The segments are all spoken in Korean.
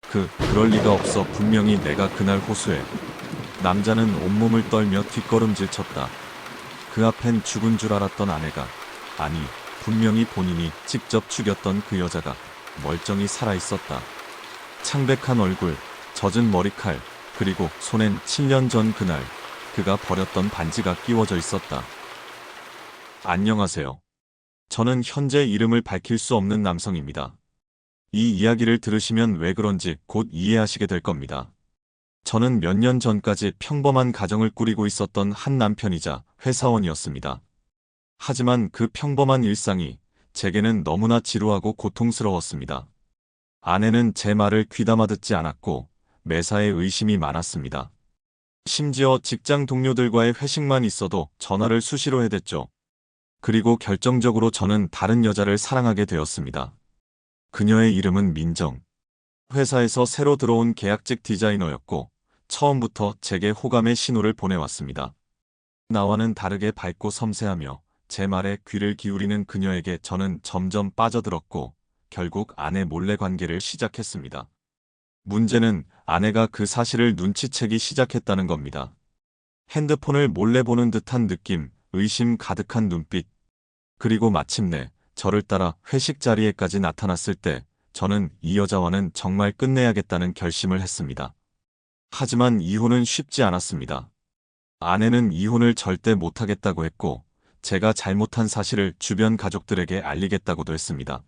그럴 리가 없어. 분명히 내가 그날 호수에. 남자는 온몸을 떨며 뒷걸음질 쳤다. 그 앞엔 죽은 줄 알았던 아내가, 아니, 분명히 본인이 직접 죽였던 그 여자가 멀쩡히 살아있었다. 창백한 얼굴, 젖은 머리칼, 그리고 손엔 7년 전 그날 그가 버렸던 반지가 끼워져 있었다. 안녕하세요. 저는 현재 이름을 밝힐 수 없는 남성입니다. 이 이야기를 들으시면 왜 그런지 곧 이해하시게 될 겁니다. 저는 몇 년 전까지 평범한 가정을 꾸리고 있었던 한 남편이자 회사원이었습니다. 하지만 그 평범한 일상이 제게는 너무나 지루하고 고통스러웠습니다. 아내는 제 말을 귀담아 듣지 않았고 매사에 의심이 많았습니다. 심지어 직장 동료들과의 회식만 있어도 전화를 수시로 해댔죠. 그리고 결정적으로 저는 다른 여자를 사랑하게 되었습니다. 그녀의 이름은 민정. 회사에서 새로 들어온 계약직 디자이너였고 처음부터 제게 호감의 신호를 보내왔습니다. 나와는 다르게 밝고 섬세하며 제 말에 귀를 기울이는 그녀에게 저는 점점 빠져들었고 결국 아내 몰래 관계를 시작했습니다. 문제는 아내가 그 사실을 눈치채기 시작했다는 겁니다. 핸드폰을 몰래 보는 듯한 느낌, 의심 가득한 눈빛, 그리고 마침내 저를 따라 회식 자리에까지 나타났을 때 저는 이 여자와는 정말 끝내야겠다는 결심을 했습니다. 하지만 이혼은 쉽지 않았습니다. 아내는 이혼을 절대 못하겠다고 했고 제가 잘못한 사실을 주변 가족들에게 알리겠다고도 했습니다.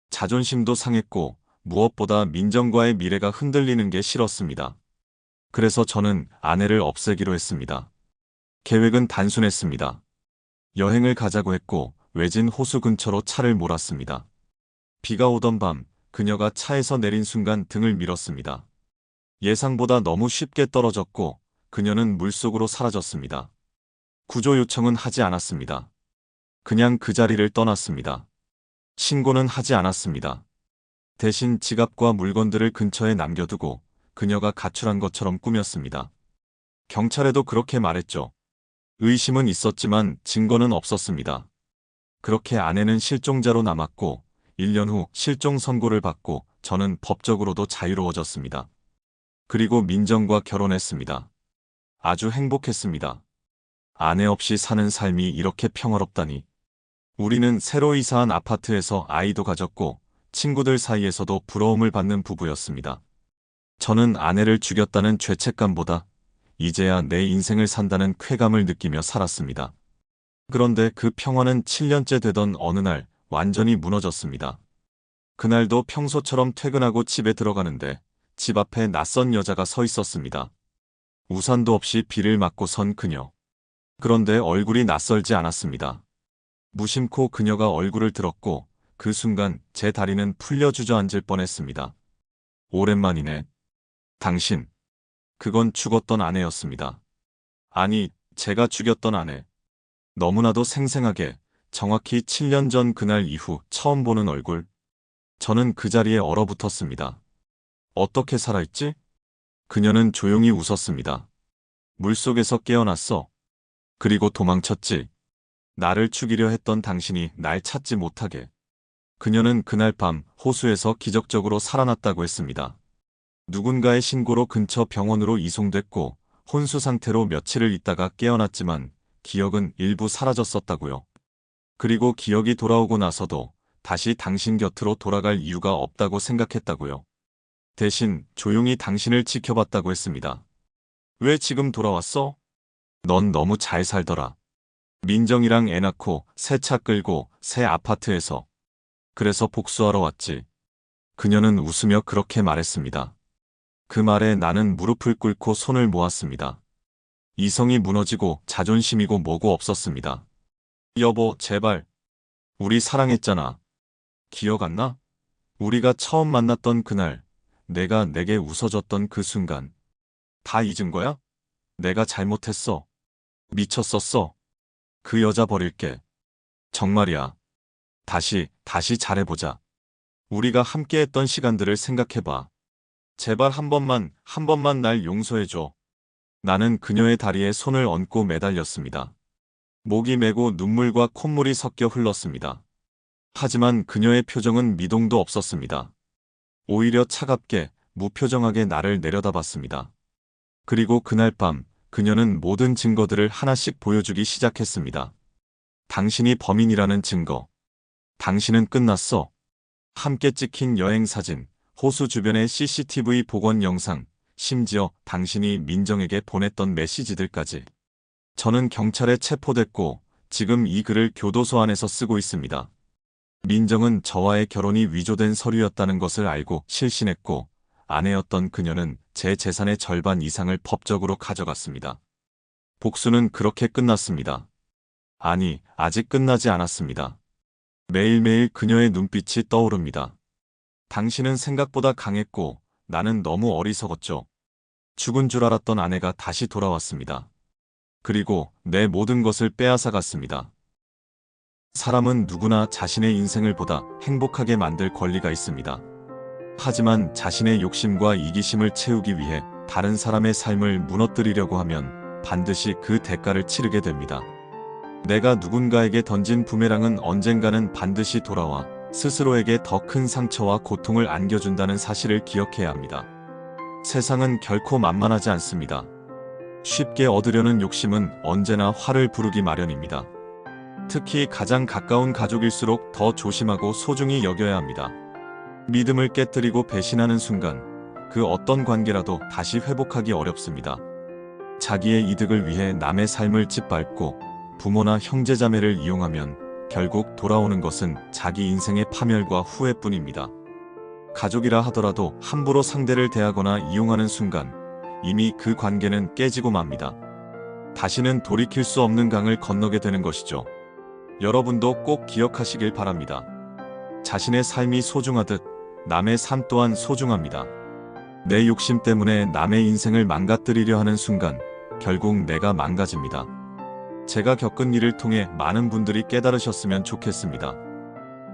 자존심도 상했고 무엇보다 민정과의 미래가 흔들리는 게 싫었습니다. 그래서 저는 아내를 없애기로 했습니다. 계획은 단순했습니다. 여행을 가자고 했고 외진 호수 근처로 차를 몰았습니다. 비가 오던 밤 그녀가 차에서 내린 순간 등을 밀었습니다. 예상보다 너무 쉽게 떨어졌고 그녀는 물속으로 사라졌습니다. 구조 요청은 하지 않았습니다. 그냥 그 자리를 떠났습니다. 신고는 하지 않았습니다. 대신 지갑과 물건들을 근처에 남겨두고 그녀가 가출한 것처럼 꾸몄습니다. 경찰에도 그렇게 말했죠. 의심은 있었지만 증거는 없었습니다. 그렇게 아내는 실종자로 남았고 1년 후 실종 선고를 받고 저는 법적으로도 자유로워졌습니다. 그리고 민정과 결혼했습니다. 아주 행복했습니다. 아내 없이 사는 삶이 이렇게 평화롭다니. 우리는 새로 이사한 아파트에서 아이도 가졌고 친구들 사이에서도 부러움을 받는 부부였습니다. 저는 아내를 죽였다는 죄책감보다 이제야 내 인생을 산다는 쾌감을 느끼며 살았습니다. 그런데 그 평화는 7년째 되던 어느 날 완전히 무너졌습니다. 그날도 평소처럼 퇴근하고 집에 들어가는데 집 앞에 낯선 여자가 서 있었습니다. 우산도 없이 비를 맞고 선 그녀. 그런데 얼굴이 낯설지 않았습니다. 무심코 그녀가 얼굴을 들었고 그 순간 제 다리는 풀려 주저앉을 뻔했습니다. 오랜만이네. 당신. 그건 죽었던 아내였습니다. 아니, 제가 죽였던 아내. 너무나도 생생하게, 정확히 7년 전 그날 이후 처음 보는 얼굴. 저는 그 자리에 얼어붙었습니다. 어떻게 살아있지? 그녀는 조용히 웃었습니다. 물속에서 깨어났어. 그리고 도망쳤지. 나를 죽이려 했던 당신이 날 찾지 못하게. 그녀는 그날 밤 호수에서 기적적으로 살아났다고 했습니다. 누군가의 신고로 근처 병원으로 이송됐고 혼수 상태로 며칠을 있다가 깨어났지만 기억은 일부 사라졌었다고요. 그리고 기억이 돌아오고 나서도 다시 당신 곁으로 돌아갈 이유가 없다고 생각했다고요. 대신 조용히 당신을 지켜봤다고 했습니다. 왜 지금 돌아왔어? 넌 너무 잘 살더라. 민정이랑 애 낳고 새 차 끌고 새 아파트에서. 그래서 복수하러 왔지. 그녀는 웃으며 그렇게 말했습니다. 그 말에 나는 무릎을 꿇고 손을 모았습니다. 이성이 무너지고 자존심이고 뭐고 없었습니다. 여보, 제발. 우리 사랑했잖아. 기억 안 나? 우리가 처음 만났던 그날, 내가 내게 웃어줬던 그 순간. 다 잊은 거야? 내가 잘못했어. 미쳤었어. 그 여자 버릴게. 정말이야. 다시 잘해보자. 우리가 함께했던 시간들을 생각해봐. 제발 한 번만 날 용서해줘. 나는 그녀의 다리에 손을 얹고 매달렸습니다. 목이 메고 눈물과 콧물이 섞여 흘렀습니다. 하지만 그녀의 표정은 미동도 없었습니다. 오히려 차갑게 무표정하게 나를 내려다봤습니다. 그리고 그날 밤 그녀는 모든 증거들을 하나씩 보여주기 시작했습니다. 당신이 범인이라는 증거. 당신은 끝났어. 함께 찍힌 여행 사진, 호수 주변의 CCTV 복원 영상, 심지어 당신이 민정에게 보냈던 메시지들까지. 저는 경찰에 체포됐고 지금 이 글을 교도소 안에서 쓰고 있습니다. 민정은 저와의 결혼이 위조된 서류였다는 것을 알고 실신했고 아내였던 그녀는 제 재산의 절반 이상을 법적으로 가져갔습니다. 복수는 그렇게 끝났습니다. 아니, 아직 끝나지 않았습니다. 매일매일 그녀의 눈빛이 떠오릅니다. 당신은 생각보다 강했고 나는 너무 어리석었죠. 죽은 줄 알았던 아내가 다시 돌아왔습니다. 그리고 내 모든 것을 빼앗아갔습니다. 사람은 누구나 자신의 인생을 보다 행복하게 만들 권리가 있습니다. 하지만 자신의 욕심과 이기심을 채우기 위해 다른 사람의 삶을 무너뜨리려고 하면 반드시 그 대가를 치르게 됩니다. 내가 누군가에게 던진 부메랑은 언젠가는 반드시 돌아와 스스로에게 더 큰 상처와 고통을 안겨준다는 사실을 기억해야 합니다. 세상은 결코 만만하지 않습니다. 쉽게 얻으려는 욕심은 언제나 화를 부르기 마련입니다. 특히 가장 가까운 가족일수록 더 조심하고 소중히 여겨야 합니다. 믿음을 깨뜨리고 배신하는 순간 그 어떤 관계라도 다시 회복하기 어렵습니다. 자기의 이득을 위해 남의 삶을 짓밟고 부모나 형제자매를 이용하면 결국 돌아오는 것은 자기 인생의 파멸과 후회뿐입니다. 가족이라 하더라도 함부로 상대를 대하거나 이용하는 순간 이미 그 관계는 깨지고 맙니다. 다시는 돌이킬 수 없는 강을 건너게 되는 것이죠. 여러분도 꼭 기억하시길 바랍니다. 자신의 삶이 소중하듯 남의 삶 또한 소중합니다. 내 욕심 때문에 남의 인생을 망가뜨리려 하는 순간 결국 내가 망가집니다. 제가 겪은 일을 통해 많은 분들이 깨달으셨으면 좋겠습니다.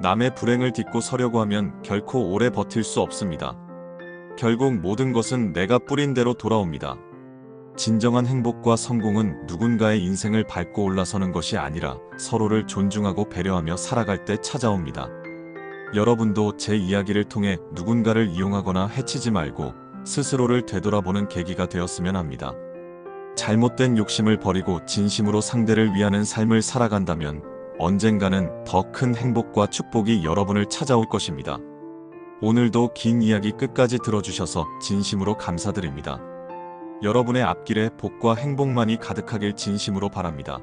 남의 불행을 딛고 서려고 하면 결코 오래 버틸 수 없습니다. 결국 모든 것은 내가 뿌린 대로 돌아옵니다. 진정한 행복과 성공은 누군가의 인생을 밟고 올라서는 것이 아니라 서로를 존중하고 배려하며 살아갈 때 찾아옵니다. 여러분도 제 이야기를 통해 누군가를 이용하거나 해치지 말고 스스로를 되돌아보는 계기가 되었으면 합니다. 잘못된 욕심을 버리고 진심으로 상대를 위하는 삶을 살아간다면 언젠가는 더 큰 행복과 축복이 여러분을 찾아올 것입니다. 오늘도 긴 이야기 끝까지 들어주셔서 진심으로 감사드립니다. 여러분의 앞길에 복과 행복만이 가득하길 진심으로 바랍니다.